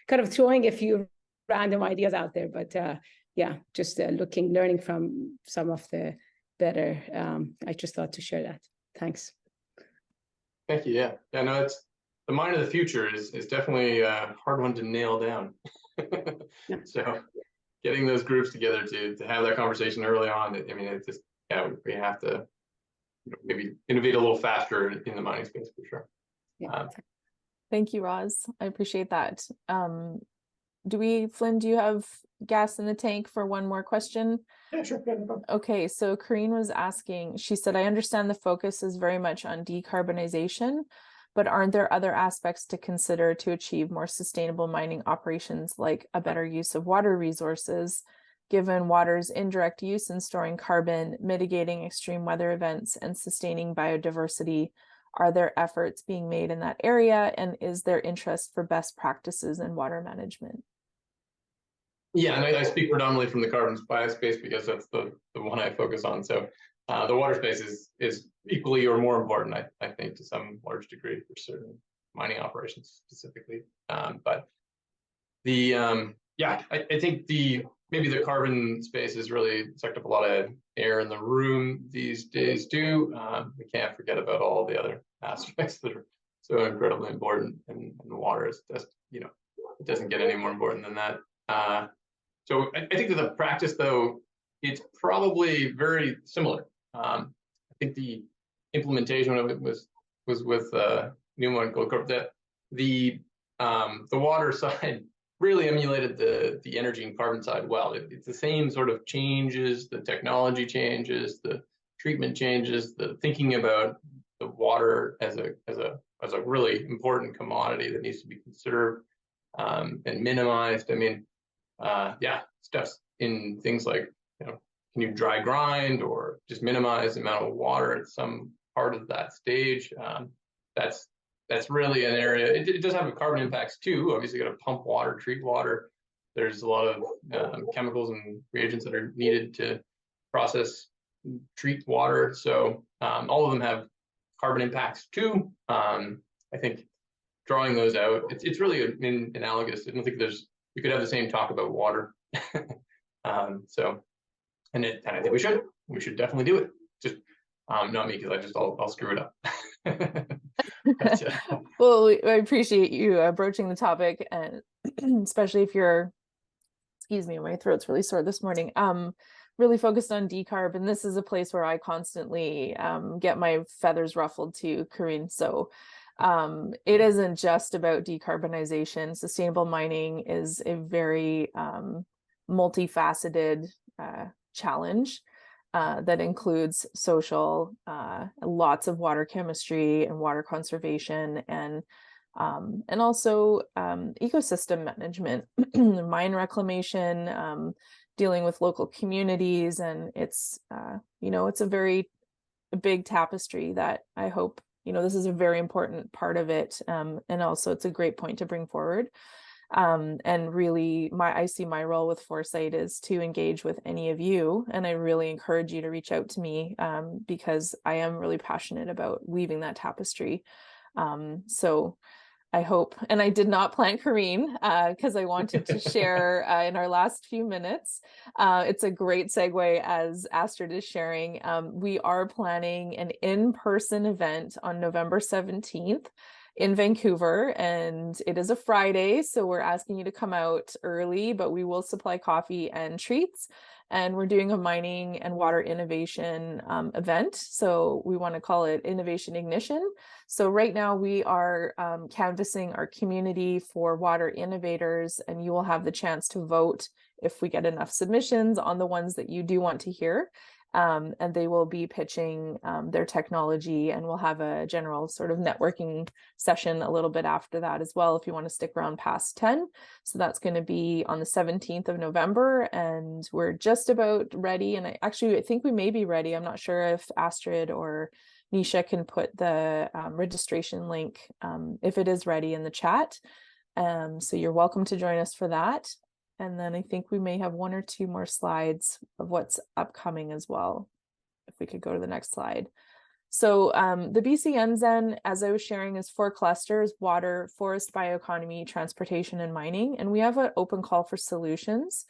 kind of throwing a few random ideas out there, but just learning from some of the better. I just thought to share that. Thanks. Thank you. Yeah, no, it's the mine of the future is definitely a hard one to nail down. So getting those groups together to have that conversation early on, it's just, we have to maybe innovate a little faster in the mining space for sure. Thank you, Roz. I appreciate that. Flynn, do you have gas in the tank for one more question? Yeah, sure. Okay, so Karine was asking, she said, I understand the focus is very much on decarbonization, but aren't there other aspects to consider to achieve more sustainable mining operations, like a better use of water resources, given water's indirect use in storing carbon, mitigating extreme weather events, and sustaining biodiversity? Are there efforts being made in that area? And is there interest for best practices in water management? Yeah, and I speak predominantly from the carbon space because that's the one I focus on. So the water space is equally or more important, I think, to some large degree for certain mining operations specifically. But the yeah, I think maybe the carbon space has really sucked up a lot of air in the room these days too. We can't forget about all the other aspects that are so incredibly important, and water is just, you know, it doesn't get any more important than that. So I think that the practice, though, it's probably very similar. I think the implementation of it was with Newmont Goldcorp, that the water side really emulated the energy and carbon side well. It's the same sort of changes, the technology changes, the treatment changes, the thinking about the water as a really important commodity that needs to be conserved and minimized. I mean, yeah, stuff's in things like, you know, can you dry grind or just minimize the amount of water at some part of that stage? That's really an area. It does have carbon impacts too. Obviously, you got to pump water, treat water. There's a lot of chemicals and reagents that are needed to process, treat water. So all of them have carbon impacts too. I think drawing those out, it's really analogous. I don't think we could have the same talk about water. So, and I think we should definitely do it. Just not me, because I'll screw it up. But, well, I appreciate you broaching the topic, and especially if you're, excuse me, my throat's really sore this morning, really focused on decarb. And this is a place where I constantly get my feathers ruffled too, Corinne. So it isn't just about decarbonization. Sustainable mining is a very multifaceted challenge that includes social, lots of water chemistry and water conservation, and also ecosystem management, mine reclamation, dealing with local communities. And it's, you know, it's a very big tapestry that I hope, you know, this is a very important part of it. And also it's a great point to bring forward. And really I see my role with Foresight is to engage with any of you. And I really encourage you to reach out to me because I am really passionate about weaving that tapestry. So I hope, and I did not plant Karine because I wanted to share in our last few minutes. It's a great segue as Astrid is sharing. We are planning an in-person event on November 17th in Vancouver, and it is a Friday, so we're asking you to come out early, but we will supply coffee and treats. And we're doing a mining and water innovation event. So we want to call it Innovation Ignition. So right now we are canvassing our community for water innovators, and you will have the chance to vote if we get enough submissions on the ones that you do want to hear. And they will be pitching their technology, and we'll have a general sort of networking session a little bit after that as well, if you want to stick around past 10. So that's going to be on the 17th of November, and we're just about ready. And I think we may be ready. I'm not sure if Astrid or Nisha can put the registration link, if it is ready, in the chat. So you're welcome to join us for that. And then I think we may have one or two more slides of what's upcoming as well. If we could go to the next slide. So the BC NZEN, as I was sharing, is 4 clusters: water, forest, bioeconomy, transportation, and mining. And we have an open call for solutions.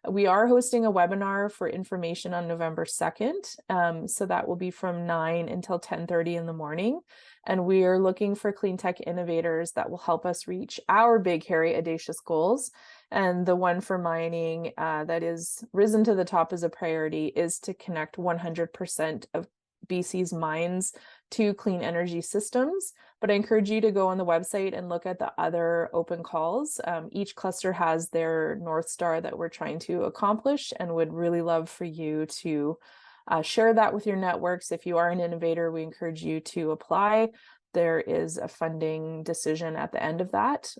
We are hosting a webinar for information on November 2nd. So that will be from 9 until 10:30 in the morning. And we are looking for clean tech innovators that will help us reach our big, hairy, audacious goals. And the one for mining that is risen to the top as a priority is to connect 100% of BC's mines to clean energy systems. But I encourage you to go on the website and look at the other open calls. Each cluster has their North Star that we're trying to accomplish, and would really love for you to share that with your networks. If you are an innovator, we encourage you to apply. There is a funding decision at the end of that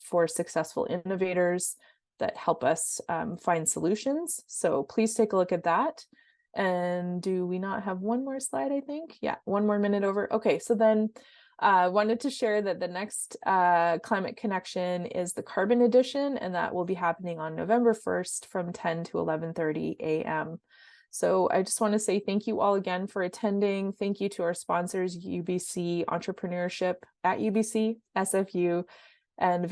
for successful innovators that help us find solutions. So please take a look at that. And do we not have one more slide, I think? Yeah, one more minute over. Okay, so then wanted to share that the next Climate Connection is the Carbon Edition, and that will be happening on November 1st from 10 to 11:30 a.m. So I just want to say thank you all again for attending. Thank you to our sponsors, UBC Entrepreneurship at UBC, SFU, and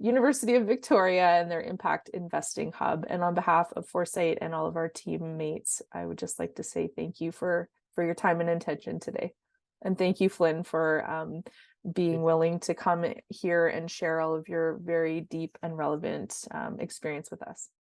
University of Victoria and their Impact Investing Hub. And on behalf of Foresight and all of our teammates, I would just like to say thank you for your time and attention today. And thank you, Flynn, for being willing to come here and share all of your very deep and relevant experience with us.